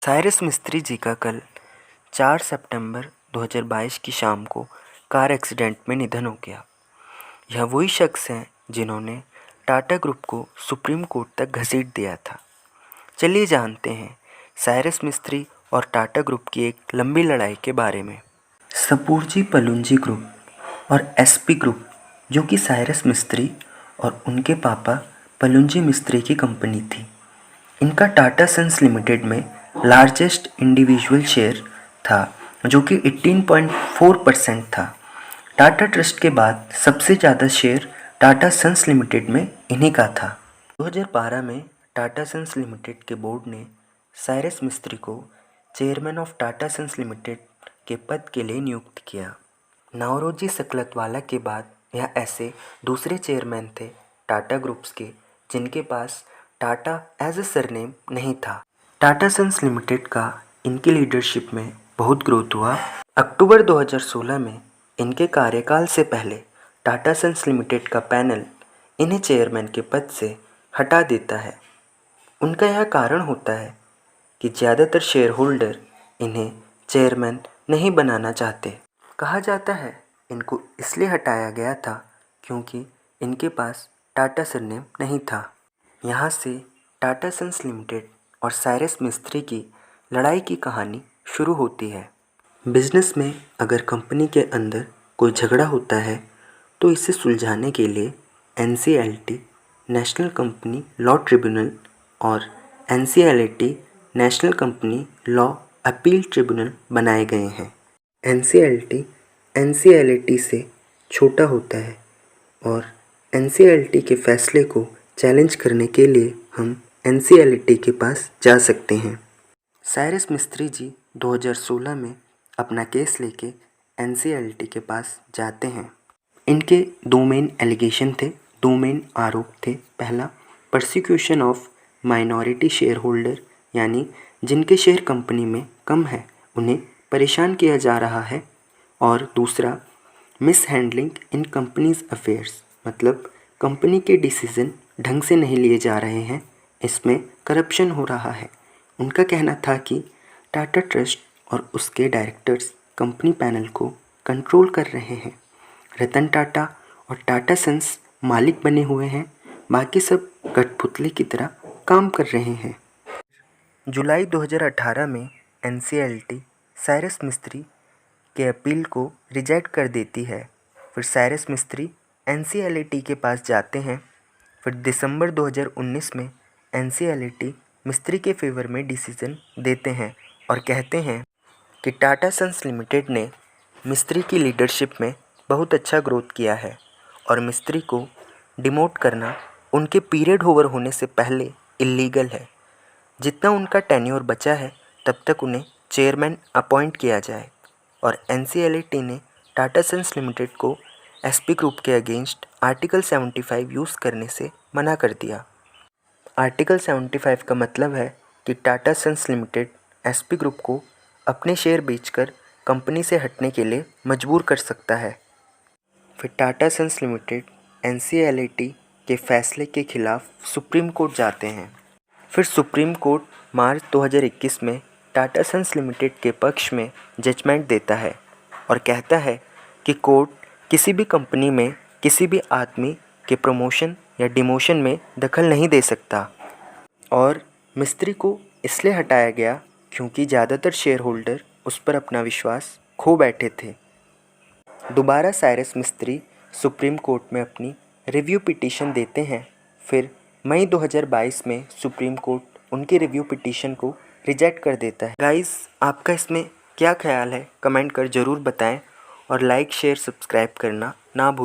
Cyrus मिस्त्री जी का कल 4 सितंबर 2022 की शाम को कार एक्सीडेंट में निधन हो गया। यह वही शख्स हैं जिन्होंने टाटा ग्रुप को सुप्रीम कोर्ट तक घसीट दिया था। चलिए जानते हैं साइरस मिस्त्री और टाटा ग्रुप की एक लंबी लड़ाई के बारे में। सपूरजी पलुंजी ग्रुप और एसपी ग्रुप, जो कि साइरस मिस्त्री और उनके पापा पलुंजी मिस्त्री की कंपनी थी। इनका टाटा सन्स लिमिटेड में लार्जेस्ट इंडिविजुअल शेयर था, जो कि 18.4% था। टाटा ट्रस्ट के बाद सबसे ज़्यादा शेयर टाटा सन्स लिमिटेड में इन्हीं का था। 2012 में टाटा सन्स लिमिटेड के बोर्ड ने साइरस मिस्त्री को chairman of Tata sons limited के पद के लिए नियुक्त किया। नवरोजी सकलतवाला के बाद यह ऐसे दूसरे चेयरमैन थे टाटा ग्रुप्स के जिनके पास टाटा एज ए सरनेम नहीं था। टाटा सन्स लिमिटेड का इनकी लीडरशिप में बहुत ग्रोथ हुआ। अक्टूबर 2016 में इनके कार्यकाल से पहले टाटा सन्स लिमिटेड का पैनल इन्हें चेयरमैन के पद से हटा देता है। उनका यह कारण होता है कि ज़्यादातर शेयर होल्डर इन्हें चेयरमैन नहीं बनाना चाहते। कहा जाता है इनको इसलिए हटाया गया था क्योंकि इनके पास टाटा सरनेम नहीं था। यहाँ से टाटा सन्स लिमिटेड और साइरस मिस्त्री की लड़ाई की कहानी शुरू होती है। बिजनेस में अगर कंपनी के अंदर कोई झगड़ा होता है तो इसे सुलझाने के लिए NCLT national company law tribunal और NCLAT national company law appeal tribunal बनाए गए हैं। NCLT NCLAT से छोटा होता है और NCLT के फैसले को चैलेंज करने के लिए हम NCLAT के पास जा सकते हैं। साइरस मिस्त्री जी 2016 में अपना केस लेके NCLAT के पास जाते हैं। इनके दो मेन एलिगेशन थे, दो मेन आरोप थे। पहला, persecution of minority share holder, यानी जिनके शेयर कंपनी में कम है उन्हें परेशान किया जा रहा है। और दूसरा, miss handling in companies affairs, मतलब कंपनी के डिसीज़न ढंग से नहीं लिए जा रहे हैं, इसमें करप्शन हो रहा है। उनका कहना था कि टाटा ट्रस्ट और उसके डायरेक्टर्स कंपनी पैनल को कंट्रोल कर रहे हैं। रतन टाटा और टाटा सन्स मालिक बने हुए हैं, बाकी सब कठपुतली की तरह काम कर रहे हैं। जुलाई 2018 में NCLT साइरस मिस्त्री के अपील को रिजेक्ट कर देती है। फिर साइरस मिस्त्री NCLAT के पास जाते हैं। फिर दिसंबर 2019 में NCLAT मिस्त्री के फेवर में डिसीज़न देते हैं और कहते हैं कि टाटा सन्स लिमिटेड ने मिस्त्री की लीडरशिप में बहुत अच्छा ग्रोथ किया है और मिस्त्री को डिमोट करना उनके पीरियड ओवर होने से पहले इलीगल है। जितना उनका टेन्योर बचा है तब तक उन्हें चेयरमैन अपॉइंट किया जाए। और NCLAT ने टाटा सन्स लिमिटेड को SP ग्रुप के अगेंस्ट आर्टिकल 75 यूज़ करने से मना कर दिया। आर्टिकल 75 का मतलब है कि Tata sons limited SP group को अपने शेयर बेचकर कंपनी से हटने के लिए मजबूर कर सकता है। फिर टाटा सन्स लिमिटेड NCLAT के फैसले के खिलाफ सुप्रीम कोर्ट जाते हैं। फिर सुप्रीम कोर्ट मार्च 2021 में टाटा सन्स लिमिटेड के पक्ष में जजमेंट देता है और कहता है कि कोर्ट किसी भी कंपनी में किसी भी आदमी के प्रमोशन या डिमोशन में दखल नहीं दे सकता। और मिस्त्री को इसलिए हटाया गया क्योंकि ज़्यादातर शेयर होल्डर उस पर अपना विश्वास खो बैठे थे। दोबारा साइरस मिस्त्री सुप्रीम कोर्ट में अपनी रिव्यू पिटीशन देते हैं। फिर मई 2022 में सुप्रीम कोर्ट उनकी रिव्यू पिटीशन को रिजेक्ट कर देता है। गाइस, आपका इसमें क्या ख्याल है? कमेंट कर ज़रूर बताएं और लाइक शेयर सब्सक्राइब करना ना भूलें।